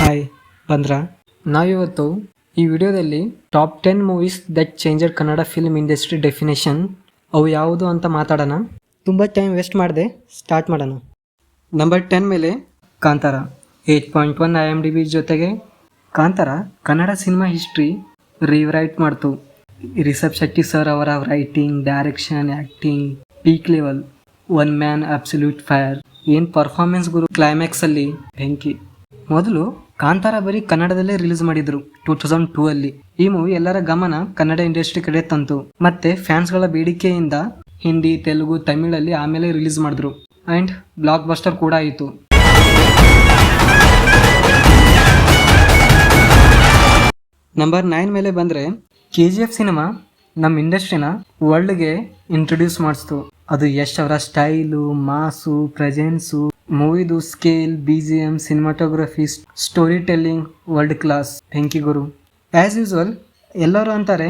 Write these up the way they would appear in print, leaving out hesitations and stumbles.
Hi ಬಂದ್ರಾ. ನಾವಿವತ್ತು ಈ ವಿಡಿಯೋದಲ್ಲಿ top 10 movies that changer Kannada film industry definition ಅವು ಯಾವುದು ಅಂತ ಮಾತಾಡೋಣ. ತುಂಬ ಟೈಮ್ ವೇಸ್ಟ್ ಮಾಡಿದೆ, ಸ್ಟಾರ್ಟ್ ಮಾಡೋಣ. ನಂಬರ್ 10 ಮೇಲೆ ಕಾಂತಾರ 8.1 IMDb ಜೊತೆಗೆ Kantara Kannada cinema history rewrite ಮಾಡ್ತು. ರಿಷಬ್ ಶೆಟ್ಟಿ ಸರ್ ಅವರ writing, direction, acting peak level. One man absolute fire. ಏನು ಪರ್ಫಾರ್ಮೆನ್ಸ್ ಗುರು, ಕ್ಲೈಮ್ಯಾಕ್ಸಲ್ಲಿ ಬೆಂಕಿ. ಮೊದಲು ಕಾಂತಾರ ಬರೀ ಕನ್ನಡದಲ್ಲೇ ರಿಲೀಸ್ ಮಾಡಿದ್ರು 2002 ಅಲ್ಲಿ. ಈ ಮೂವಿ ಎಲ್ಲರ ಗಮನ ಕನ್ನಡ ಇಂಡಸ್ಟ್ರಿ ಕಡೆ ತಂತು. ಮತ್ತೆ ಫ್ಯಾನ್ಸ್ಗಳ ಬೇಡಿಕೆಯಿಂದ ಹಿಂದಿ, ತೆಲುಗು, ತಮಿಳಲ್ಲಿ ಆಮೇಲೆ ರಿಲೀಸ್ ಮಾಡಿದ್ರು. ಆ್ಯಂಡ್ ಬ್ಲಾಕ್ ಬಸ್ಟರ್ ಕೂಡ ಆಯಿತು. ನಂಬರ್ 9 ಮೇಲೆ ಬಂದರೆ KGF ಸಿನಿಮಾ ನಮ್ಮ ಇಂಡಸ್ಟ್ರಿನ ವರ್ಲ್ಡ್ಗೆ ಇಂಟ್ರೊಡ್ಯೂಸ್ ಮಾಡಿಸ್ತು. ಅದು ಯಶ್ ಅವರ ಸ್ಟೈಲು, ಮಾಸು, ಪ್ರೆಸೆನ್ಸು, ಮೂವಿದು scale, BGM, cinematography, story telling world class. ಬೆಂಕಿ ಗುರು. ಆ್ಯಸ್ ಯೂಸ್ವಲ್ ಎಲ್ಲರೂ ಅಂತಾರೆ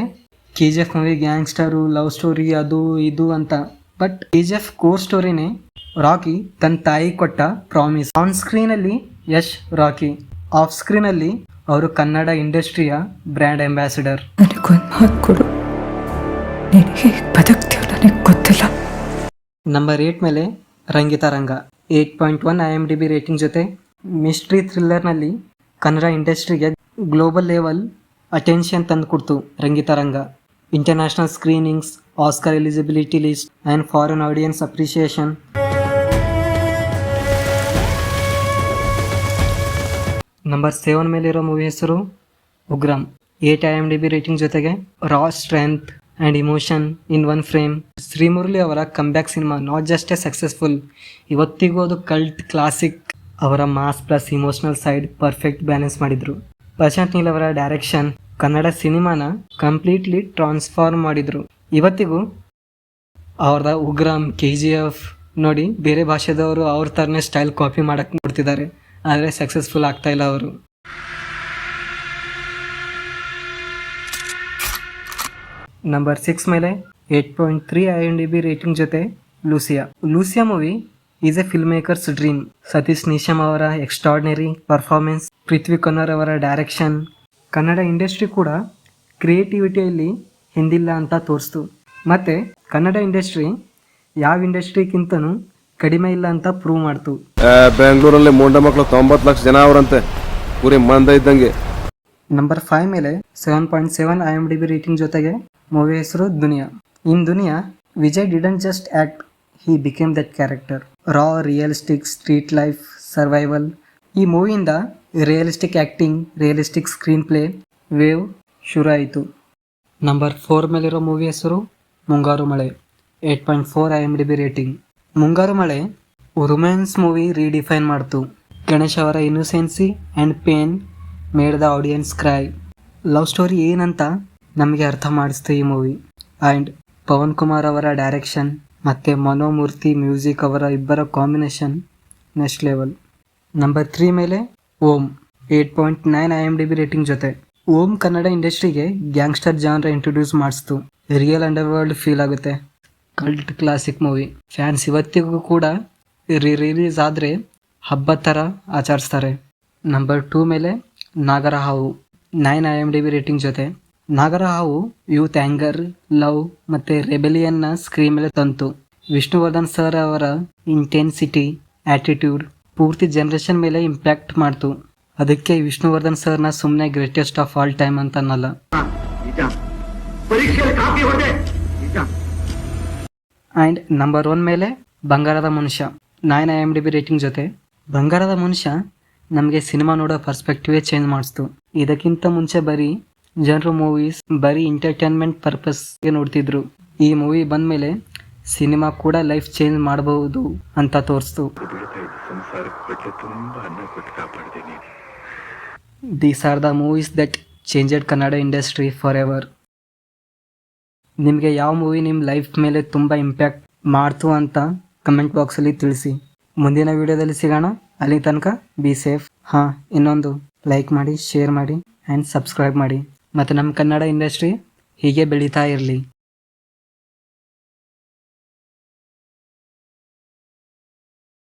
KGF movie gangster, love story, ಅದು ಇದು ಅಂತ. ಬಟ್ KGF ಕೋರ್ ಸ್ಟೋರಿನೇ ರಾಕಿ ತನ್ನ ತಾಯಿ ಕೊಟ್ಟ ಪ್ರಾಮಿಸ್. ಆನ್ ಸ್ಕ್ರೀನಲ್ಲಿ ಯಶ್ ರಾಕಿ, ಆಫ್ ಸ್ಕ್ರೀನಲ್ಲಿ ಅವರು ಕನ್ನಡ ಇಂಡಸ್ಟ್ರಿಯ ಬ್ರ್ಯಾಂಡ್ ಅಂಬಾಸಿಡರ್. ನಂಬರ್ 8 ಮೇಲೆ ರಂಗಿತ ರಂಗ 8.1 IMDb ರೇಟಿಂಗ್ ಜೊತೆ ಮಿಸ್ಟ್ರಿ ಥ್ರಿಲ್ಲರ್ನಲ್ಲಿ ಕನ್ನಡ ಇಂಡಸ್ಟ್ರಿಗೆ ಗ್ಲೋಬಲ್ ಲೆವೆಲ್ ಅಟೆನ್ಷನ್ ತಂದು ಕೊಡ್ತು Rangitaranga. International ಸ್ಕ್ರೀನಿಂಗ್ಸ್, Oscar eligibility list and foreign audience appreciation. Number 7 ಮೇಲಿರೋ ಮೂವಿ ಹೆಸರು ಉಗ್ರಂ 8 IMDb ರೇಟಿಂಗ್ ಜೊತೆಗೆ raw strength and emotion in one frame. Srimurali ಅವರ ಕಮ್ಬ್ಯಾಕ್ ಸಿನಿಮಾ ನಾಟ್ ಜಸ್ಟ್ ಎ ಸಕ್ಸಸ್ಫುಲ್, ಇವತ್ತಿಗೂ ಅದು ಕಲ್ಟ್ ಕ್ಲಾಸಿಕ್. ಅವರ mass plus emotional side perfect balance ಮಾಡಿದ್ರು. ಪ್ರಶಾಂತ್ ನೀಲ್ ಅವರ ಡೈರೆಕ್ಷನ್ ಕನ್ನಡ ಸಿನಿಮಾನ ಕಂಪ್ಲೀಟ್ಲಿ ಟ್ರಾನ್ಸ್ಫಾರ್ಮ್ ಮಾಡಿದ್ರು. ಇವತ್ತಿಗೂ ಅವ್ರದ ಉಗ್ರಂ, KGF ನೋಡಿ ಬೇರೆ ಭಾಷೆದವರು ಅವ್ರ ಥರನೇ ಸ್ಟೈಲ್ ಕಾಪಿ ಮಾಡಕ್ಕೆ ನೋಡ್ತಿದ್ದಾರೆ, ಆದರೆ ಸಕ್ಸಸ್ಫುಲ್ ಆಗ್ತಾ ಇಲ್ಲ ಅವರು. ನಂಬರ್ 6 ಮೇಲೆ 8.3 IMDb ರೇಟಿಂಗ್ ಜೊತೆ Lucia movie is A film makers dream. Satish Neesham ಅವರ ಎಕ್ಸ್ಟ್ರಾರ್ಡಿನರಿ ಪರ್ಫಾರ್ಮೆನ್ಸ್, ಪೃಥ್ವಿ ಕನ್ನರ್ ಅವರ ಡೈರೆಕ್ಷನ್ ಕನ್ನಡ ಇಂಡಸ್ಟ್ರಿ ಕೂಡ ಕ್ರಿಯೇಟಿವಿಟಿಯಲ್ಲಿ ಹಿಂದಿಲ್ಲ ಅಂತ ತೋರಿಸ್ತು. ಮತ್ತು ಕನ್ನಡ ಇಂಡಸ್ಟ್ರಿ ಯಾವ ಇಂಡಸ್ಟ್ರಿಗಿಂತನೂ ಕಡಿಮೆ ಇಲ್ಲ ಅಂತ ಪ್ರೂವ್ ಮಾಡ್ತು. ಬೆಂಗಳೂರಲ್ಲಿ ಮೂಂಡ ಮಕ್ಕಳು 90 ಲಕ್ಷ ಜನ ಅವರಂತೆ, ಪೂರಿ ಮಂದ ಇದ್ದಂಗೆ. ನಂಬರ್ 5 ಮೇಲೆ 7.7 IMDb ರೇಟಿಂಗ್ ಜೊತೆಗೆ ಮೂವಿ ಹೆಸರು Duniya. In Duniya Vijay didn't just act, he became that character. Raw, realistic street life, survival. ಈ ಮೂವಿಯಿಂದ realistic acting, realistic screenplay wave ಶುರು ಆಯಿತು. ನಂಬರ್ 4 ಮೇಲಿರೋ ಮೂವಿ ಹೆಸರು ಮುಂಗಾರು ಮಳೆ 8.4 IMDb ರೇಟಿಂಗ್. ಮುಂಗಾರು ಮಳೆ ರೊಮ್ಯಾನ್ಸ್ ಮೂವಿ ರೀಡಿಫೈನ್ ಮಾಡ್ತು. ಗಣೇಶ್ ಅವರ innocence and pain made the audience cry. Love story ಏನಂತ ನಮಗೆ ಅರ್ಥ ಮಾಡಿಸ್ತು ಈ ಮೂವಿ. ಆ್ಯಂಡ್ ಪವನ್ ಕುಮಾರ್ ಅವರ ಡೈರೆಕ್ಷನ್ ಮತ್ತು ಮನೋಮೂರ್ತಿ ಮ್ಯೂಸಿಕ್ ಅವರ ಇಬ್ಬರ ಕಾಂಬಿನೇಷನ್ ನೆಕ್ಸ್ಟ್ ಲೆವೆಲ್. ನಂಬರ್ 3 ಮೇಲೆ ಓಂ 8.9 IMDb ರೇಟಿಂಗ್ ಜೊತೆ. ಓಂ ಕನ್ನಡ ಇಂಡಸ್ಟ್ರಿಗೆ ಗ್ಯಾಂಗ್ಸ್ಟರ್ ಜಾನ್ರ ಇಂಟ್ರೊಡ್ಯೂಸ್ ಮಾಡಿಸ್ತು. ರಿಯಲ್ ಅಂಡರ್ ವರ್ಲ್ಡ್ ಫೀಲ್ ಆಗುತ್ತೆ. Cult classic movie. ಫ್ಯಾನ್ಸ್ ಇವತ್ತಿಗೂ ಕೂಡ ರಿಲೀಸ್ ಆದರೆ ಹಬ್ಬದ ಥರ ಆಚರಿಸ್ತಾರೆ. ನಂಬರ್ 2 ಮೇಲೆ ನಾಗರಹಾವು 9 IMDb ರೇಟಿಂಗ್ ಜೊತೆ. ನಾಗರಹಾವು ಯೂತ್ ಆ್ಯಂಗರ್, ಲವ್ ಮತ್ತು ರೆಬೆಲಿಯನ್ನ ಸ್ಕ್ರೀನ್ ಮೇಲೆ ತಂತು. ವಿಷ್ಣುವರ್ಧನ್ ಸರ್ ಅವರ ಇಂಟೆನ್ಸಿಟಿ, ಆ್ಯಟಿಟ್ಯೂಡ್ ಪೂರ್ತಿ ಜನರೇಷನ್ ಮೇಲೆ ಇಂಪ್ಯಾಕ್ಟ್ ಮಾಡ್ತು. ಅದಕ್ಕೆ ವಿಷ್ಣುವರ್ಧನ್ ಸರ್ನ ಸುಮ್ಮನೆ ಗ್ರೇಟೆಸ್ಟ್ ಆಫ್ ಆಲ್ ಟೈಮ್ ಅಂತ ಅನ್ನಲ್ಲ. ಆ್ಯಂಡ್ ನಂಬರ್ 1 ಮೇಲೆ ಬಂಗಾರದ ಮನುಷ್ಯ 9 IMDb ರೇಟಿಂಗ್ ಜೊತೆ. ಬಂಗಾರದ ಮನುಷ್ಯ ನಮಗೆ ಸಿನಿಮಾ ನೋಡೋ ಪರ್ಸ್ಪೆಕ್ಟಿವೇ ಚೇಂಜ್ ಮಾಡಿಸ್ತು. ಇದಕ್ಕಿಂತ ಮುಂಚೆ ಬರೀ ಜನರು ಮೂವೀಸ್ ಬರೀ ಎಂಟರ್ಟೈನ್ಮೆಂಟ್ ಪರ್ಪಸ್ಗೆ ನೋಡ್ತಿದ್ರು. ಈ ಮೂವಿ ಬಂದಮೇಲೆ ಸಿನಿಮಾ ಕೂಡ ಲೈಫ್ ಚೇಂಜ್ ಮಾಡಬಹುದು ಅಂತ ತೋರಿಸ್ತು. These are the movies that changed Kannada industry forever. ನಿಮಗೆ ಯಾವ ಮೂವಿ ನಿಮ್ಮ ಲೈಫ್ ಮೇಲೆ ತುಂಬ ಇಂಪ್ಯಾಕ್ಟ್ ಮಾಡ್ತು ಅಂತ ಕಮೆಂಟ್ ಬಾಕ್ಸಲ್ಲಿ ತಿಳಿಸಿ. ಮುಂದಿನ ವಿಡಿಯೋದಲ್ಲಿ ಸಿಗೋಣ. ಅಲ್ಲಿ ತನಕ ಬಿ ಸೇಫ್. ಹಾಂ, ಇನ್ನೊಂದು ಲೈಕ್ ಮಾಡಿ, ಶೇರ್ ಮಾಡಿ ಆ್ಯಂಡ್ ಸಬ್ಸ್ಕ್ರೈಬ್ ಮಾಡಿ. ಮತ್ತು ನಮ್ಮ ಕನ್ನಡ ಇಂಡಸ್ಟ್ರಿ ಹೀಗೆ ಬೆಳೀತಾ ಇರಲಿ.